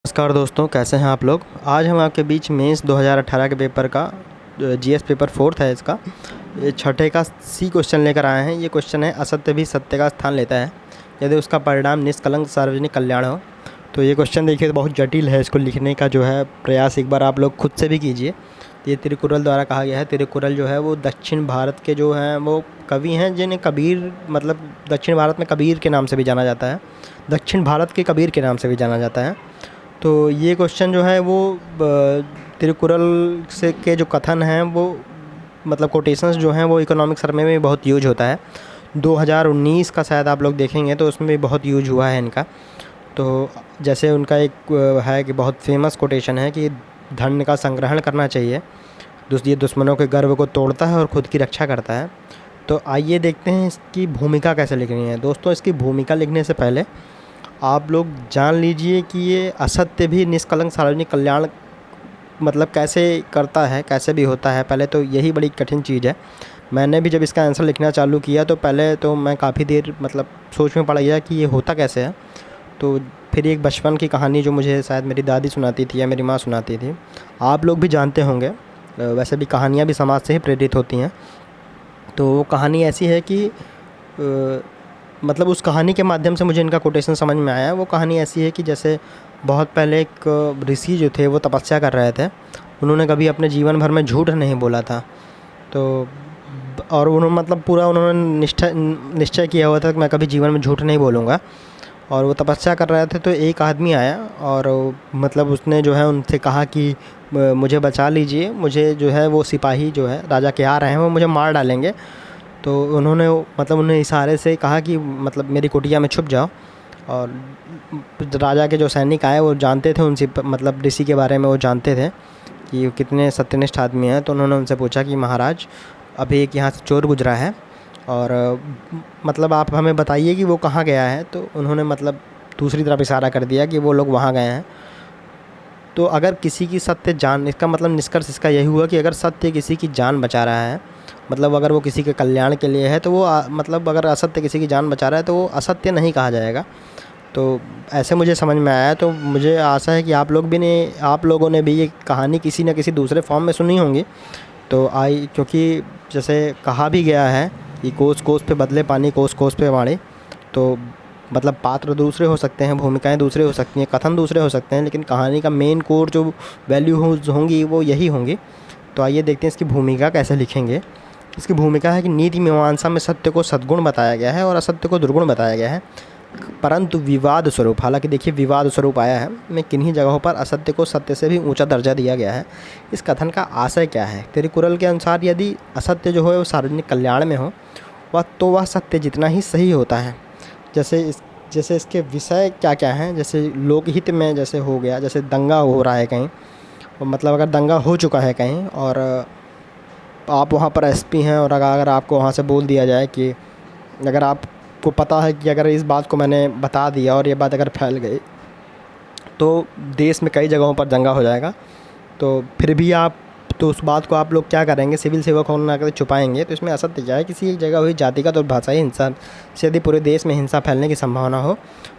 नमस्कार दोस्तों, कैसे हैं आप लोग। आज हम आपके बीच मेंस 2018 के पेपर का जीएस पेपर 4 है इसका ये छठे का सी क्वेश्चन लेकर आए हैं। ये क्वेश्चन है, असत्य भी सत्य का स्थान लेता है यदि उसका परिणाम निष्कलंक सार्वजनिक कल्याण हो। तो ये क्वेश्चन देखिए तो बहुत जटिल है। इसको लिखने का जो है प्रयास एक बार आप लोग खुद से भी कीजिए। ये तिरुकुरल द्वारा कहा गया है। तिरुकुरल जो है वो दक्षिण भारत के जो हैं वो कवि हैं जिन्हें कबीर दक्षिण भारत में कबीर के नाम से भी जाना जाता है। दक्षिण भारत के कबीर के नाम से भी जाना जाता है। तो ये क्वेश्चन जो है वो तिरुकुरल से के जो कथन हैं वो कोटेशंस जो हैं वो इकोनॉमिक सर्वे में बहुत यूज होता है। 2019 का शायद आप लोग देखेंगे तो उसमें भी बहुत यूज हुआ है इनका। तो जैसे उनका एक है कि बहुत फेमस कोटेशन है कि धन का संग्रहण करना चाहिए, ये दुश्मनों के गर्व को तोड़ता है और ख़ुद की रक्षा करता है। तो आइए देखते हैं इसकी भूमिका कैसे लिखनी है। दोस्तों, इसकी भूमिका लिखने से पहले आप लोग जान लीजिए कि ये असत्य भी निष्कलंक सार्वजनिक कल्याण कैसे करता है, कैसे भी होता है। पहले तो यही बड़ी कठिन चीज़ है। मैंने भी जब इसका आंसर लिखना चालू किया तो पहले तो मैं काफ़ी देर सोच में पड़ गया कि ये होता कैसे है। तो फिर एक बचपन की कहानी जो मुझे शायद मेरी दादी सुनाती थी या मेरी माँ सुनाती थी, आप लोग भी जानते होंगे। वैसे भी कहानियाँ भी समाज से ही प्रेरित होती हैं। तो वो कहानी ऐसी है कि उस कहानी के माध्यम से मुझे इनका कोटेशन समझ में आया। वो कहानी ऐसी है कि जैसे बहुत पहले एक ऋषि जो थे वो तपस्या कर रहे थे। उन्होंने कभी अपने जीवन भर में झूठ नहीं बोला था। तो और उन्होंने पूरा उन्होंने निश्चय किया हुआ था कि मैं कभी जीवन में झूठ नहीं बोलूँगा। और वो तपस्या कर रहे थे तो एक आदमी आया और उसने जो है उनसे कहा कि मुझे बचा लीजिए, मुझे जो है वो सिपाही जो है राजा के आ रहे हैं, वो मुझे मार डालेंगे। तो उन्होंने उन्हें इशारे से कहा कि मेरी कुटिया में छुप जाओ। और राजा के जो सैनिक आए वो जानते थे उनसे ऋषि के बारे में, वो जानते थे कि कितने सत्यनिष्ठ आदमी हैं। तो उन्होंने उनसे पूछा कि महाराज, अभी एक यहाँ से चोर गुजरा है और आप हमें बताइए कि वो कहाँ गया है। तो उन्होंने दूसरी तरफ इशारा कर दिया कि वो लोग वहाँ गए हैं। तो अगर किसी की सत्य जान, इसका निष्कर्ष इसका यही हुआ कि अगर सत्य किसी की जान बचा रहा है, अगर वो किसी के कल्याण के लिए है, तो वो अगर असत्य किसी की जान बचा रहा है तो वो असत्य नहीं कहा जाएगा। तो ऐसे मुझे समझ में आया। तो मुझे आशा है कि आप लोगों ने भी ये कहानी किसी न किसी दूसरे फॉर्म में सुनी होंगी। तो क्योंकि जैसे कहा भी गया है कि कोस कोस पे बदले पानी, कोस कोस पे वाणी। तो पात्र दूसरे हो सकते हैं, भूमिकाएं दूसरे हो सकती हैं, कथन दूसरे हो सकते हैं, लेकिन कहानी का मेन कोर जो वैल्यू होंगी वो यही होंगी। तो आइए देखते हैं इसकी भूमिका कैसे लिखेंगे। इसकी भूमिका है कि नीति मीमांसा में सत्य को सद्गुण बताया गया है और असत्य को दुर्गुण बताया गया है, परंतु विवाद स्वरूप, हालांकि देखिए विवाद स्वरूप आया है, में किन्हीं जगहों पर असत्य को सत्य से भी ऊंचा दर्जा दिया गया है। इस कथन का आशय क्या है? तिरुकुरल के अनुसार यदि असत्य जो है वो सार्वजनिक कल्याण में हो वह सत्य जितना ही सही होता है। जैसे इसके विषय क्या क्या हैं, जैसे लोकहित में जैसे हो गया, जैसे दंगा हो रहा है कहीं, अगर दंगा हो चुका है कहीं और आप वहाँ पर एसपी हैं और अगर आपको वहाँ से बोल दिया जाए कि अगर आपको पता है कि अगर इस बात को मैंने बता दिया और ये बात अगर फैल गई तो देश में कई जगहों पर दंगा हो जाएगा, तो फिर भी तो उस बात को आप लोग क्या करेंगे, सिविल सेवक होना कर छुपाएंगे। तो इसमें असत्य क्या है? किसी एक जगह हुई जातिगत और भाषाई हिंसा से यदि पूरे देश में हिंसा फैलने की संभावना हो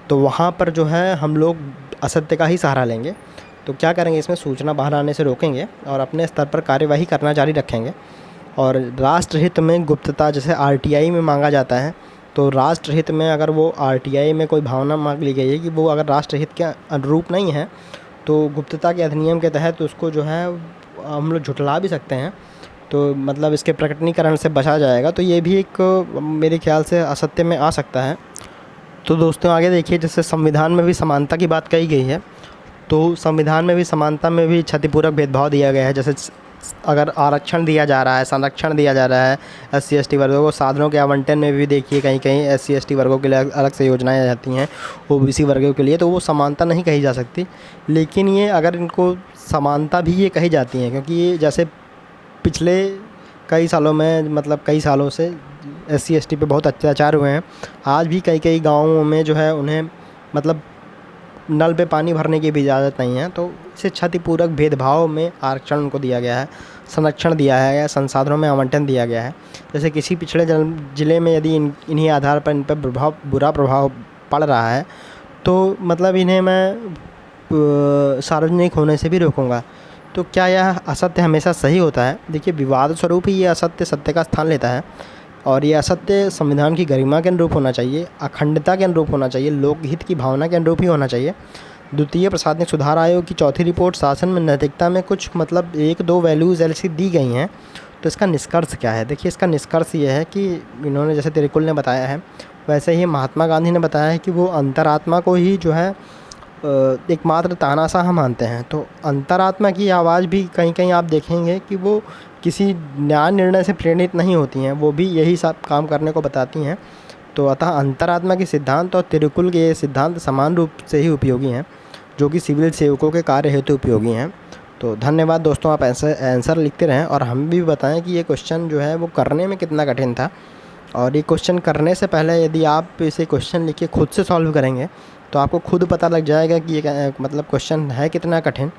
तो वहाँ पर जो है हम लोग असत्य का ही सहारा लेंगे। तो क्या करेंगे, इसमें सूचना बाहर आने से रोकेंगे और अपने स्तर पर कार्यवाही करना जारी रखेंगे। और राष्ट्रहित में गुप्तता, जैसे आरटीआई में मांगा जाता है, तो राष्ट्रहित में अगर वो आरटीआई में कोई भावना मांग ली गई है कि वो अगर राष्ट्रहित के अनुरूप नहीं है तो गुप्तता के अधिनियम के तहत उसको जो है हम लोग झुठला भी सकते हैं। तो इसके प्रकटीकरण से बचा जाएगा। तो ये भी एक मेरे ख्याल से असत्य में आ सकता है। तो दोस्तों आगे देखिए, जैसे संविधान में भी समानता की बात कही गई है, तो संविधान में भी समानता में भी क्षतिपूरक भेदभाव दिया गया है। जैसे अगर आरक्षण दिया जा रहा है, संरक्षण दिया जा रहा है SC ST वर्गों को, साधनों के आवंटन में भी देखिए कहीं कहीं SC ST वर्गों के लिए अलग से योजनाएं जाती हैं, OBC वर्गों के लिए, तो वो समानता नहीं कही जा सकती। लेकिन ये अगर इनको समानता भी ये कही जाती है, क्योंकि ये जैसे पिछले कई सालों में कई सालों से SC ST पे बहुत अत्याचार हुए हैं। आज भी कई गाँवों में जो है उन्हें नल पे पानी भरने की भी इजाज़त नहीं है। तो इसे क्षतिपूरक भेदभाव में आरक्षण उनको दिया गया है, संरक्षण दिया है या संसाधनों में आवंटन दिया गया है। जैसे किसी पिछड़े ज़िले में यदि इन्हीं आधार पर इन पर बुरा प्रभाव पड़ रहा है तो इन्हें मैं सार्वजनिक होने से भी रोकूंगा। तो क्या यह असत्य हमेशा सही होता है? देखिए, विवाद स्वरूप ही ये असत्य सत्य का स्थान लेता है, और ये असत्य संविधान की गरिमा के अनुरूप होना चाहिए, अखंडता के अनुरूप होना चाहिए, लोकहित की भावना के अनुरूप ही होना चाहिए। द्वितीय प्रशासनिक सुधार आयोग की चौथी रिपोर्ट शासन में नैतिकता में कुछ मतलब 1-2 वैल्यूज़ ऐसी दी गई हैं। तो इसका निष्कर्ष क्या है? देखिए, इसका निष्कर्ष ये है कि इन्होंने जैसे तिरुकुल ने बताया है, वैसे ही महात्मा गांधी ने बताया है कि वो अंतरात्मा को ही जो है एकमात्र तानाशाह मानते हैं। तो अंतरात्मा की आवाज़ भी कहीं कहीं आप देखेंगे कि वो किसी न्याय निर्णय से प्रेरित नहीं होती हैं, वो भी यही सब काम करने को बताती हैं। तो अतः अंतरात्मा के सिद्धांत और तिरुकुल के ये सिद्धांत समान रूप से ही उपयोगी हैं, जो कि सिविल सेवकों के कार्य हेतु उपयोगी हैं। तो धन्यवाद दोस्तों, आप आंसर लिखते रहें और हम भी बताएं कि ये क्वेश्चन जो है वो करने में कितना कठिन था। और ये क्वेश्चन करने से पहले यदि आप इसे क्वेश्चन लिख के खुद से सॉल्व करेंगे तो आपको खुद पता लग जाएगा कि ये मतलब क्वेश्चन है कितना कठिन।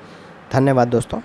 धन्यवाद दोस्तों।